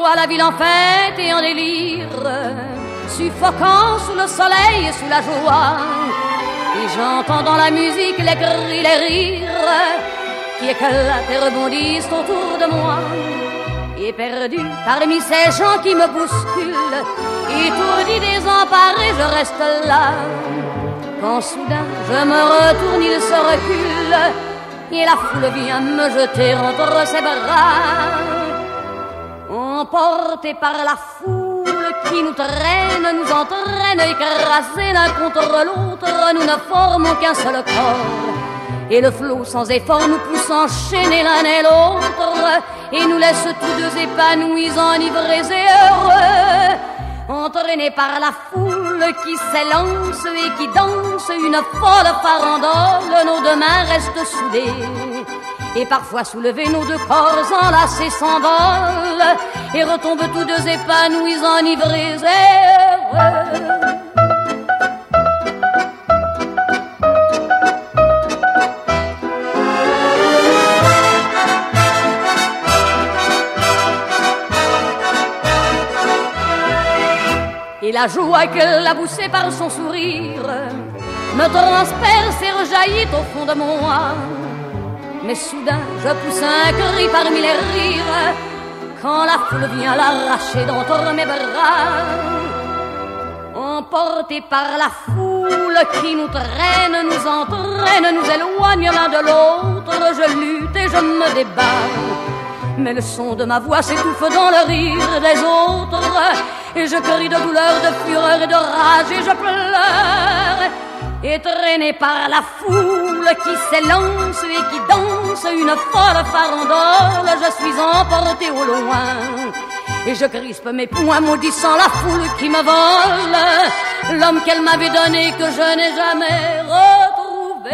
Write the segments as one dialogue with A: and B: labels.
A: revois la ville en fête et en délire, suffocant sous le soleil et sous la joie. Et j'entends dans la musique les cris, les rires qui éclatent et rebondissent autour de moi. Et perdu parmi ces gens qui me bousculent, étourdi, désemparé, je reste là. Quand soudain je me retourne, il se recule, et la foule vient me jeter entre ses bras. Emportés par la foule qui nous traîne, nous entraîne, écrasés l'un contre l'autre, nous ne formons qu'un seul corps. Et le flot sans effort nous pousse enchaîner l'un et l'autre, et nous laisse tous deux épanouis, enivrés et heureux. Entraînés par la foule qui s'élance et qui danse une folle farandole, nos deux mains restent soudées. Et parfois soulevés, nos deux corps enlacés s'envolent et retombent tous deux épanouis, enivrés et heureux. Et la joie qu'elle a poussée par son sourire me transperce et rejaillit au fond de moi. Mais soudain je pousse un cri parmi les rires quand la foule vient l'arracher d'entre mes bras. Emportés par la foule qui nous traîne, nous entraîne, nous éloigne l'un de l'autre, je lutte et je me débat. Mais le son de ma voix s'étouffe dans le rire des autres, et je crie de douleur, de fureur et de rage, et je pleure. Et traîné par la foule qui s'élance et qui danse une folle farandole, je suis emporté au loin. Et je crispe mes poings maudissant la foule qui me vole l'homme qu'elle m'avait donné, que je n'ai jamais retrouvé.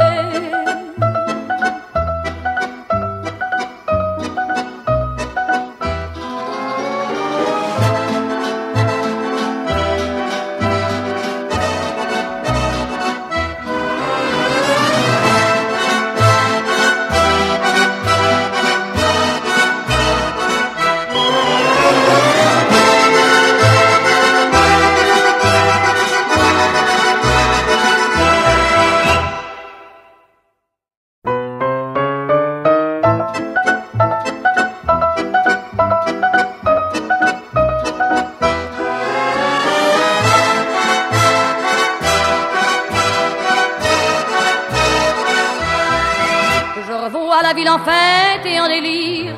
A: La ville en fête et en délire,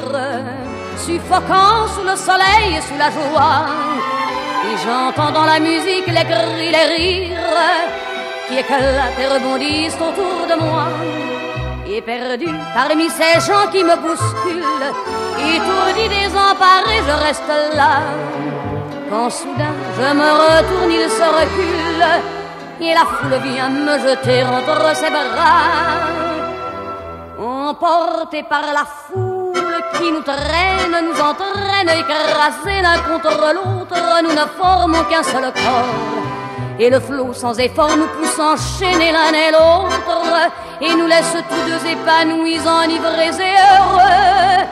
A: suffocant sous le soleil et sous la joie. Et j'entends dans la musique les cris, les rires qui éclatent et rebondissent autour de moi. Et perdu parmi ces gens qui me bousculent, étourdi, désemparé, je reste là. Quand soudain je me retourne, il se recule, et la foule vient me jeter entre ses bras. Emportés par la foule qui nous traîne, nous entraîne, écrasés l'un contre l'autre, nous ne formons qu'un seul corps. Et le flot sans effort nous pousse enchaîner l'un et l'autre, et nous laisse tous deux épanouis, enivrés et heureux.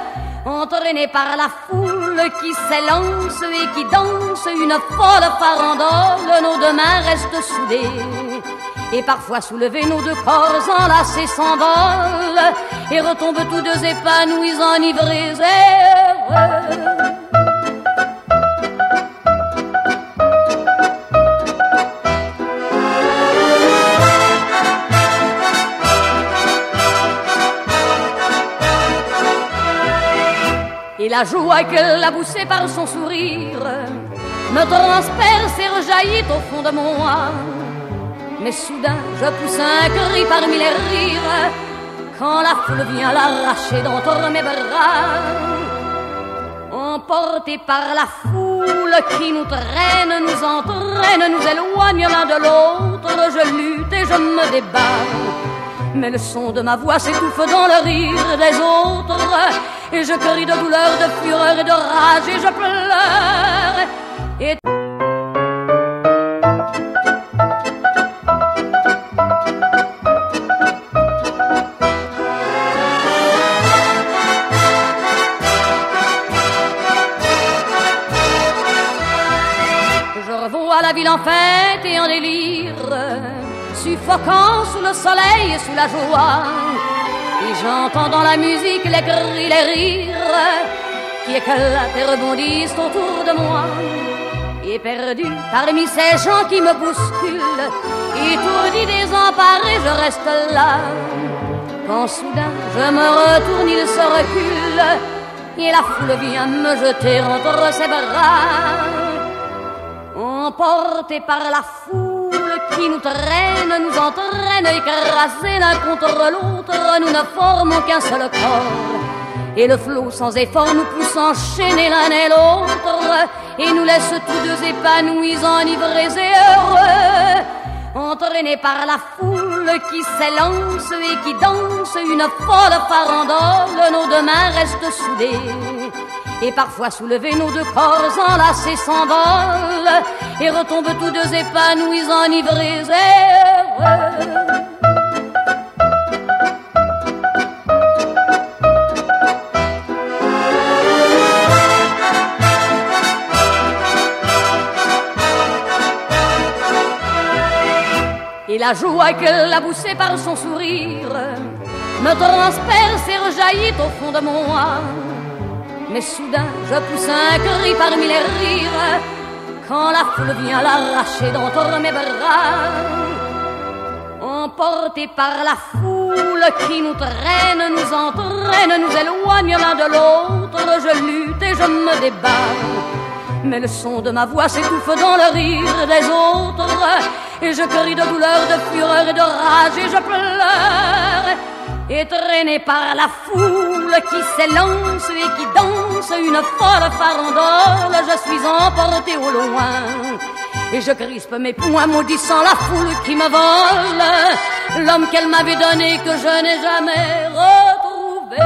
A: Entraînés par la foule qui s'élance et qui danse une folle farandole, nos deux mains restent soudées. Et parfois soulevés, nos deux corps enlacés s'envolent et retombent tous deux épanouis, enivrés et heureux. Et la joie qu'elle a poussée par son sourire me transperce et rejaillit au fond de moi. Mais soudain je pousse un cri parmi les rires quand la foule vient l'arracher d'entre mes bras. Emportés par la foule qui nous traîne, nous entraîne, nous éloigne l'un de l'autre, je lutte et je me débat. Mais le son de ma voix s'étouffe dans le rire des autres, et je crie de douleur, de fureur et de rage, et je pleure. Et la ville en fête et en délire, suffocant sous le soleil et sous la joie. Et j'entends dans la musique les cris, les rires qui éclatent et rebondissent autour de moi. Et perdu parmi ces gens qui me bousculent, étourdi, désemparé, je reste là. Quand soudain je me retourne, il se recule, et la foule vient me jeter entre ses bras. Emportés par la foule qui nous traîne, nous entraîne, écrasés l'un contre l'autre, nous ne formons qu'un seul corps. Et le flot sans effort nous pousse enchaîner l'un et l'autre, et nous laisse tous deux épanouis, enivrés et heureux. Entraînés par la foule qui s'élance et qui danse une folle farandole, nos deux mains restent soudées. Et parfois soulevés, nos deux corps enlacés s'envolent et retombent tous deux épanouis, enivrés et heureux. Et la joie qu'elle a poussée par son sourire me transperce et rejaillit au fond de moi. Mais soudain je pousse un cri parmi les rires quand la foule vient l'arracher d'entre mes bras. Emportés par la foule qui nous traîne, nous entraîne, nous éloigne l'un de l'autre, je lutte et je me débat. Mais le son de ma voix s'étouffe dans le rire des autres, et je crie de douleur, de fureur et de rage, et je pleure. Et traîné par la foule qui s'élance et qui danse une folle farandole, je suis emporté au loin. Et je crispe mes poings maudissant la foule qui me vole l'homme qu'elle m'avait donné, que je n'ai jamais retrouvé.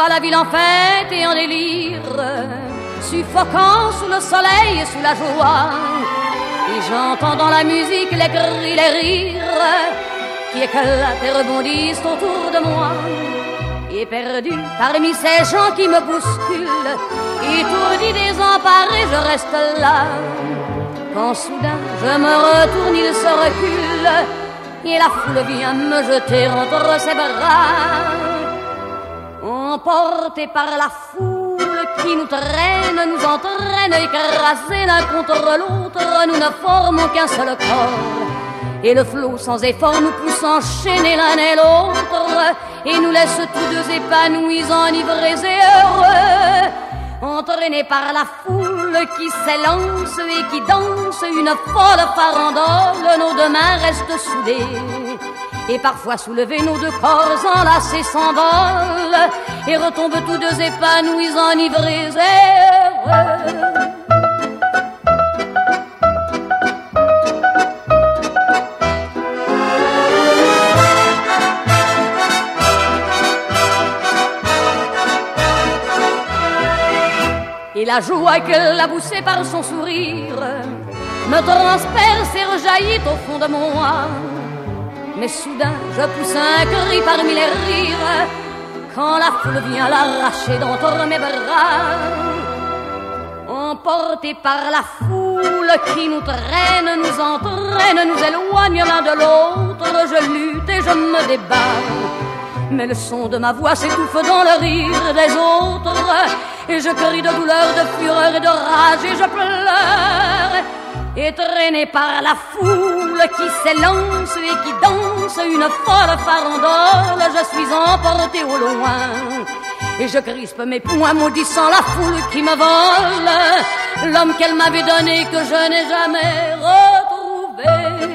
A: La ville en fête et en délire, suffocant sous le soleil et sous la joie. Et j'entends dans la musique les cris, les rires qui éclatent et rebondissent autour de moi. Et perdu parmi ces gens qui me bousculent, étourdi, désemparé, je reste là. Quand soudain je me retourne, il se recule, et la foule vient me jeter entre ses bras. Emportés par la foule qui nous traîne, nous entraîne, écrasés l'un contre l'autre, nous ne formons qu'un seul corps. Et le flot sans effort nous pousse enchaîner l'un et l'autre, et nous laisse tous deux épanouis, enivrés et heureux. Entraînés par la foule qui s'élance et qui danse une folle farandole, nos deux mains restent soudées. Et parfois soulevés, nos deux corps enlacés s'envolent et retombent tous deux épanouis, enivrés et heureux. Et la joie qu'elle a poussée par son sourire me transperce et rejaillit au fond de moi. Mais soudain je pousse un cri parmi les rires quand la foule vient l'arracher d'entre mes bras. Emportés par la foule qui nous traîne, nous entraîne, nous éloigne l'un de l'autre, je lutte et je me débat. Mais le son de ma voix s'étouffe dans le rire des autres, et je crie de douleur, de fureur et de rage, et je pleure. Et traîné par la foule qui s'élance et qui danse une folle farandole, je suis emporté au loin. Et je crispe mes poings maudissant la foule qui me vole l'homme qu'elle m'avait donné que je n'ai jamais retrouvé.